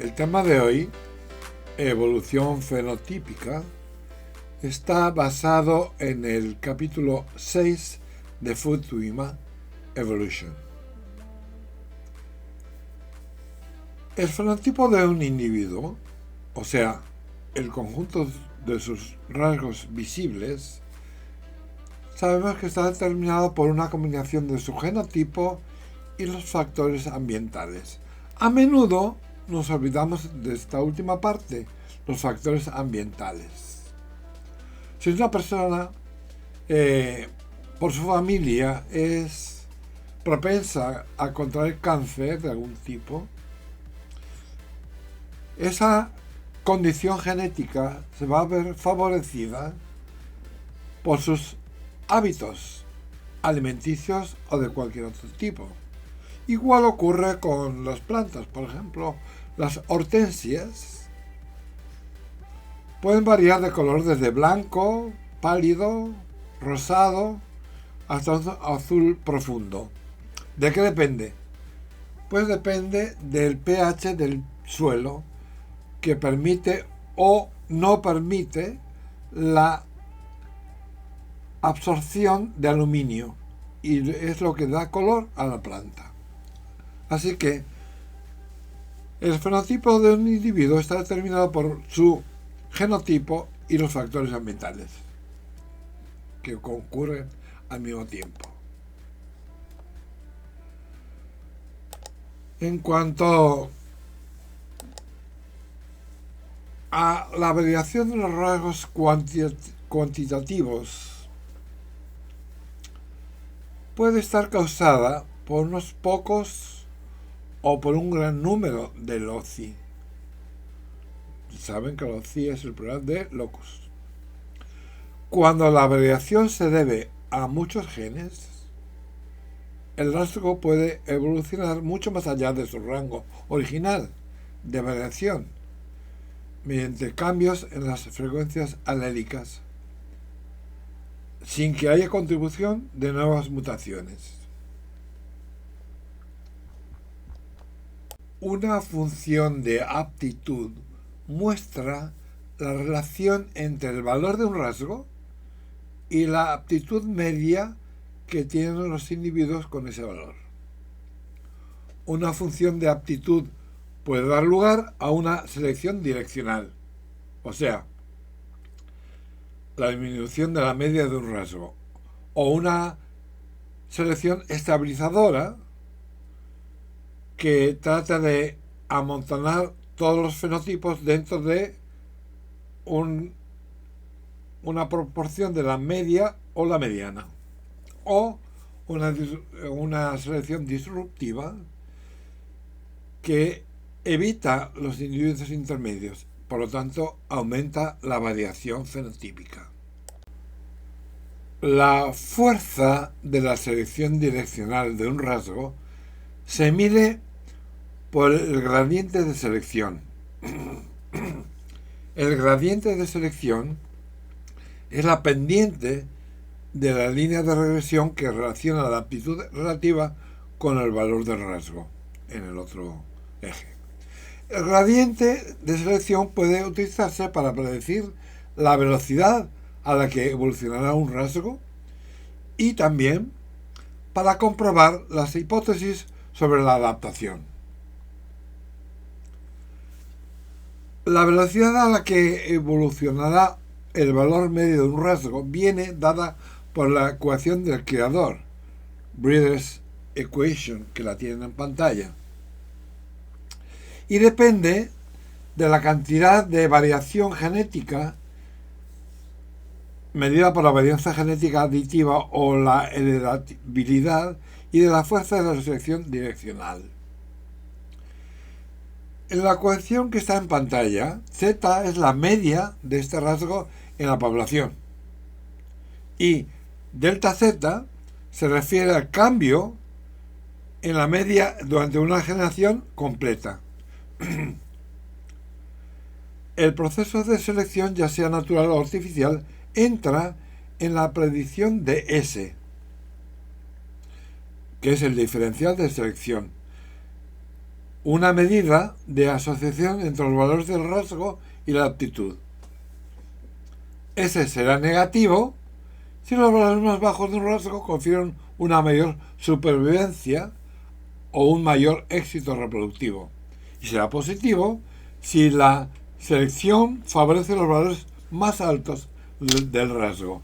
El tema de hoy, evolución fenotípica, está basado en el capítulo 6 de Futuyma, Evolution. El fenotipo de un individuo, o sea, el conjunto de sus rasgos visibles, sabemos que está determinado por una combinación de su genotipo y los factores ambientales. A menudo nos olvidamos de esta última parte, los factores ambientales. Si una persona, por su familia, es propensa a contraer cáncer de algún tipo, esa condición genética se va a ver favorecida por sus hábitos alimenticios o de cualquier otro tipo. Igual ocurre con las plantas, por ejemplo, las hortensias pueden variar de color desde blanco, pálido, rosado, hasta un azul profundo. ¿De qué depende? Pues depende del pH del suelo, que permite o no permite la absorción de aluminio, y es lo que da color a la planta. Así que el fenotipo de un individuo está determinado por su genotipo y los factores ambientales que concurren al mismo tiempo. En cuanto a la variación de los rasgos cuantitativos, puede estar causada por unos pocos o por un gran número de loci. Saben que loci es el plural de locus. Cuando la variación se debe a muchos genes, el rasgo puede evolucionar mucho más allá de su rango original de variación, mediante cambios en las frecuencias alélicas, sin que haya contribución de nuevas mutaciones. Una función de aptitud muestra la relación entre el valor de un rasgo y la aptitud media que tienen los individuos con ese valor. Una función de aptitud puede dar lugar a una selección direccional, o sea, la disminución de la media de un rasgo, o una selección estabilizadora que trata de amontonar todos los fenotipos dentro de una proporción de la media o la mediana, o una selección disruptiva que evita los individuos intermedios, por lo tanto aumenta la variación fenotípica. La fuerza de la selección direccional de un rasgo se mide por el gradiente de selección. El gradiente de selección es la pendiente de la línea de regresión que relaciona la aptitud relativa con el valor del rasgo en el otro eje. El gradiente de selección puede utilizarse para predecir la velocidad a la que evolucionará un rasgo y también para comprobar las hipótesis sobre la adaptación. La velocidad a la que evolucionará el valor medio de un rasgo viene dada por la ecuación del creador, Breeder's Equation, que la tienen en pantalla, y depende de la cantidad de variación genética medida por la varianza genética aditiva o la heredabilidad y de la fuerza de la selección direccional. En la ecuación que está en pantalla, Z es la media de este rasgo en la población y delta Z se refiere al cambio en la media durante una generación completa. El proceso de selección, ya sea natural o artificial, entra en la predicción de S, que es el diferencial de selección. una medida de asociación entre los valores del rasgo y la aptitud. Ese será negativo si los valores más bajos de un rasgo confieren una mayor supervivencia o un mayor éxito reproductivo, y será positivo si la selección favorece los valores más altos del rasgo.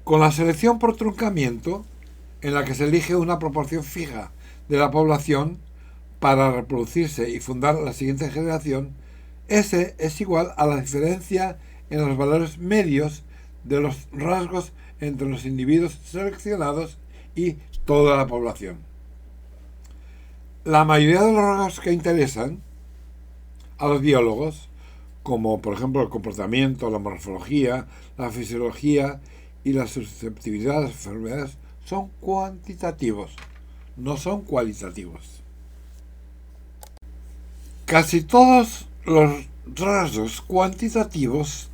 Con la selección por truncamiento, en la que se elige una proporción fija de la población para reproducirse y fundar la siguiente generación, S es igual a la diferencia en los valores medios de los rasgos entre los individuos seleccionados y toda la población. La mayoría de los rasgos que interesan a los biólogos, como por ejemplo el comportamiento, la morfología, la fisiología y la susceptibilidad a las enfermedades, son cuantitativos, no son cualitativos. Casi todos los rasgos cuantitativos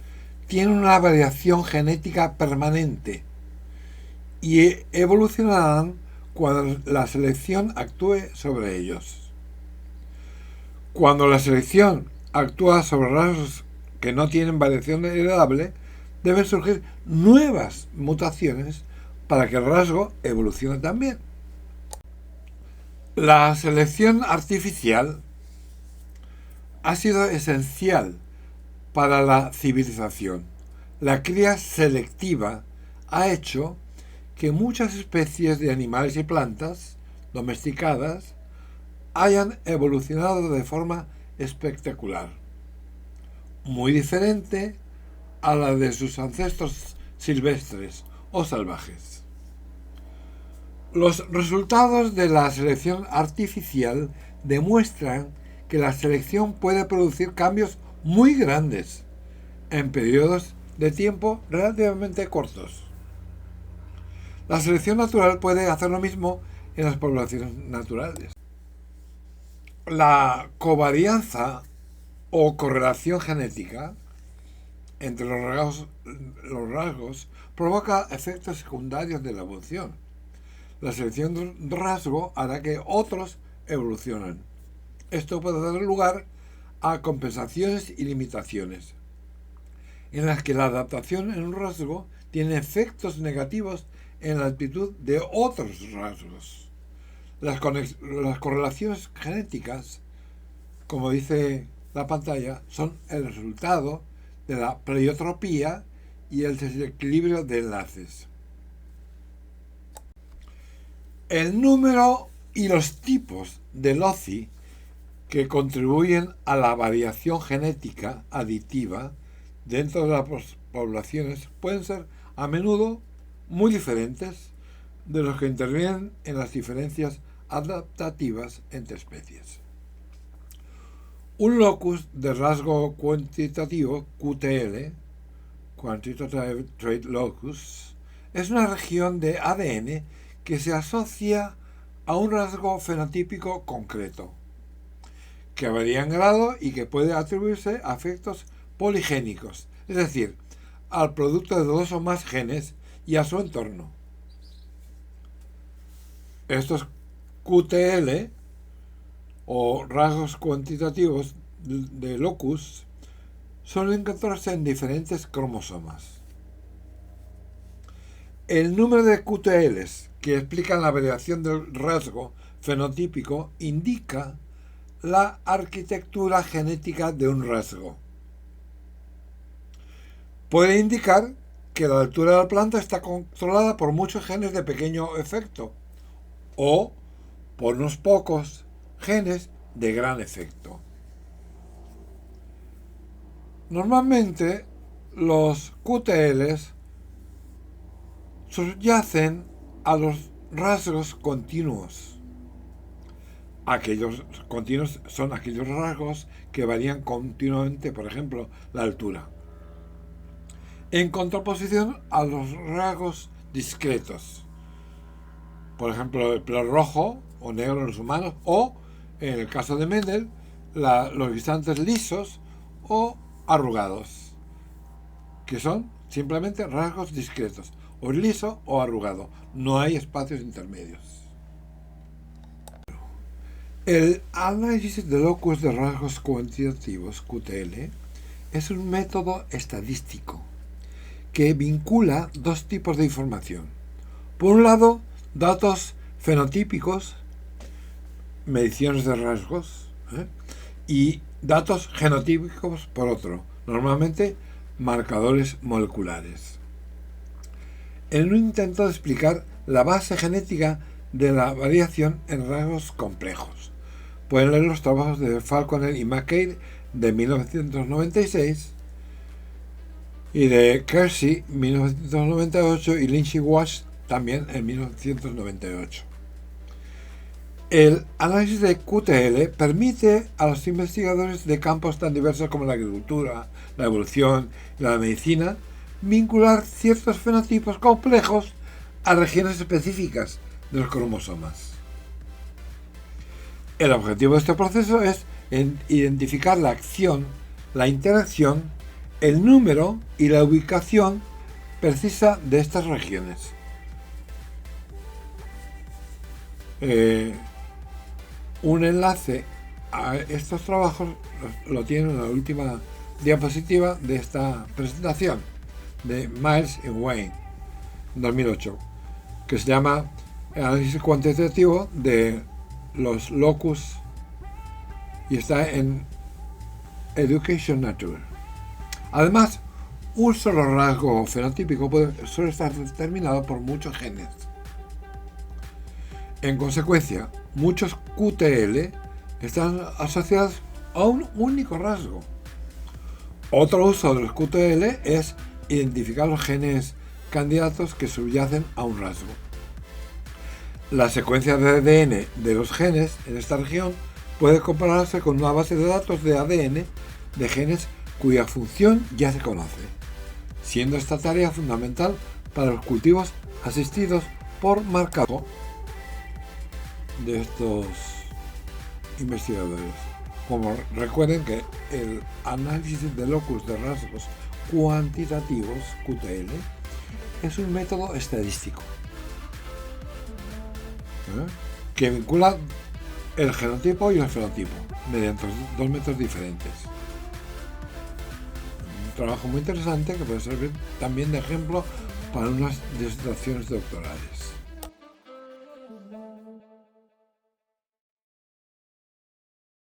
tienen una variación genética permanente y evolucionarán cuando la selección actúe sobre ellos. Cuando la selección actúa sobre rasgos que no tienen variación heredable, deben surgir nuevas mutaciones para que el rasgo evolucione también. La selección artificial ha sido esencial para la civilización. La cría selectiva ha hecho que muchas especies de animales y plantas domesticadas hayan evolucionado de forma espectacular, muy diferente a la de sus ancestros silvestres o salvajes. Los resultados de la selección artificial demuestran que la selección puede producir cambios muy grandes en periodos de tiempo relativamente cortos. La selección natural puede hacer lo mismo en las poblaciones naturales. La covarianza o correlación genética entre los rasgos provoca efectos secundarios de la evolución. La selección de rasgo hará que otros evolucionen. Esto puede dar lugar a compensaciones y limitaciones, en las que la adaptación en un rasgo tiene efectos negativos en la actitud de otros rasgos. Las correlaciones genéticas, como dice la pantalla, son el resultado de la pleiotropía y el desequilibrio de enlaces. El número y los tipos de loci que contribuyen a la variación genética aditiva dentro de las poblaciones pueden ser a menudo muy diferentes de los que intervienen en las diferencias adaptativas entre especies. Un locus de rasgo cuantitativo, QTL, Quantitative Trait Locus, es una región de ADN que se asocia a un rasgo fenotípico concreto, que varía en grado y que puede atribuirse a efectos poligénicos, es decir, al producto de dos o más genes y a su entorno. Estos QTL o rasgos cuantitativos de locus suelen encontrarse en diferentes cromosomas. El número de QTLs que explican la variación del rasgo fenotípico indica la arquitectura genética de un rasgo. Puede indicar que la altura de la planta está controlada por muchos genes de pequeño efecto o por unos pocos genes de gran efecto. Normalmente los QTLs subyacen a los rasgos continuos. Aquellos continuos son aquellos rasgos que varían continuamente, por ejemplo, la altura, en contraposición a los rasgos discretos, por ejemplo, el pelo rojo o negro en los humanos, o, en el caso de Mendel, los guisantes lisos o arrugados, que son simplemente rasgos discretos, o liso o arrugado, no hay espacios intermedios. El análisis de locus de rasgos cuantitativos, QTL, es un método estadístico que vincula dos tipos de información. Por un lado, datos fenotípicos, mediciones de rasgos, y datos genotípicos por otro, normalmente marcadores moleculares. En un intento de explicar la base genética de la variación en rasgos complejos. Pueden leer los trabajos de Falconer y McCabe de 1996 y de Kersey 1998 y Lynch y Walsh también en 1998. El análisis de QTL permite a los investigadores de campos tan diversos como la agricultura, la evolución y la medicina vincular ciertos fenotipos complejos a regiones específicas de los cromosomas. El objetivo de este proceso es identificar la acción, la interacción, el número y la ubicación precisa de estas regiones. Un enlace a estos trabajos lo tiene en la última diapositiva de esta presentación de Miles y Wayne, 2008, que se llama Análisis cuantitativo de los locus y está en Education Nature. Además, un solo rasgo fenotípico suele estar determinado por muchos genes. En consecuencia, muchos QTL están asociados a un único rasgo. Otro uso de los QTL es identificar los genes candidatos que subyacen a un rasgo. La secuencia de ADN de los genes en esta región puede compararse con una base de datos de ADN de genes cuya función ya se conoce, siendo esta tarea fundamental para los cultivos asistidos por marcador de estos investigadores. Como recuerden que el análisis de locus de rasgos cuantitativos, QTL, es un método estadístico que vincula el genotipo y el fenotipo mediante dos métodos diferentes. Un trabajo muy interesante que puede servir también de ejemplo para unas disertaciones doctorales.